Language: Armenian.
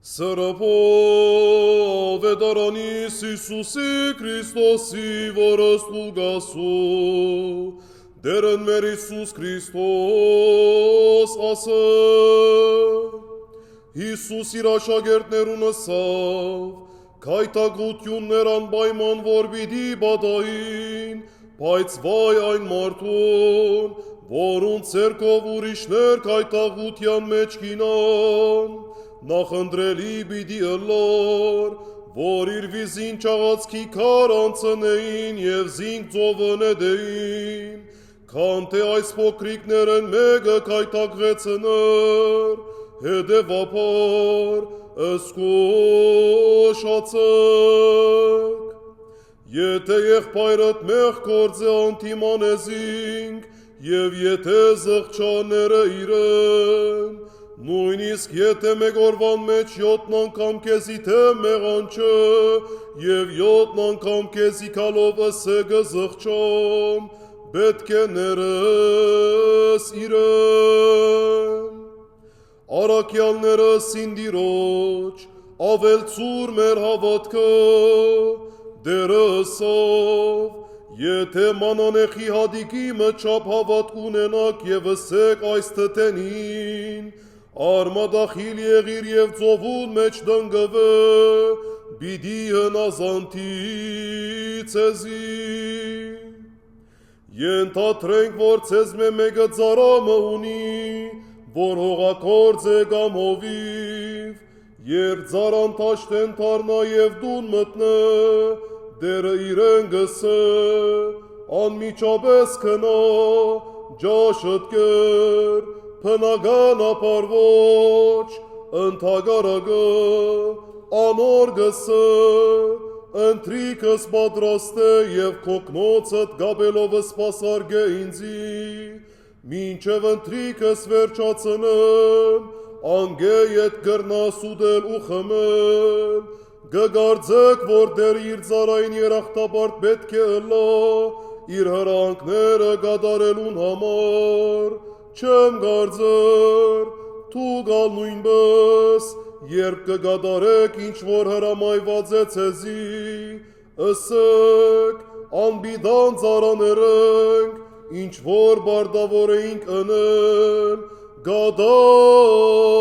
Սրապով է դարանիս Իսուսի Քրիստոսի, որը ստուգասու, դերն մեր Իսուս Քրիստոս ասը, Իսուս իր աշակերտներուն ասավ, քայթագություններ անպայման որ պիտի բադային, բայց վայ այն մարդուն, որուն ցերկով ուրիշներ քայթագության մեջ կինան, նախընտրելի պիտի ըլլար, որ իր վիզին չաղացքի քար անցնեին և զինք ծովնեդեին, քան թե այս փոքրիկներն մեկը քայթակղեցնր, հետևաբար ըսկոշացեք։ Եթե եղբայրդ մեղ գործե անթիմանեզինք, և եթե զղջաները իրեն, նույնիսկ եթե մեկ օրվան մեջ 7 անգամ քեզի թե մեղանչը, և 7 անգամ քեզի քալով ըսեգը զղջամ, պետք է ներես իրեն։ Առաքյալներս ինդիրոջ, ավել ծուր մեր հավատքը, դերը ըսավ, եթե մանանեխի հադիկի մչապ հավատք ունենաք և ըսեք այս թթենին, արմադախիլ եղիր և ծովուն մեջ դնգվե, պիտի հնազանդի ցեզի։ Ենթադրենք, որ ցեզ մեկը ծարամը ունի, որ հողակորձ է կամ հովիվ, երբ ծարան թաշտեն թարնա և դուն մտնե, դերը իրեն գսե, անմիջապես քնա, ջաշըտ կեր, փնագան ապարվոչ, ընթագարագը, անոր գսը, ընտրիքս պատրաստե և քոքնոցըտ գաբելով սպասարգե ինձի, մինչև ընտրիքս վերջացնեմ, անգե ետ գրնաս ուդել ու խմել, գգարձեք, որ դեր իր ծարային երախտապարտ պետք է ըլլա, իր հրանքները գադարելուն համար, չեմ գարձեր, թուգալ նույնպես, երբ կգադարեք ինչ-որ հրամայված է ցեզի, ըսեք, անբիդան ծարաներենք, ինչ-որ բարդավոր էինք ընել, գադարեք։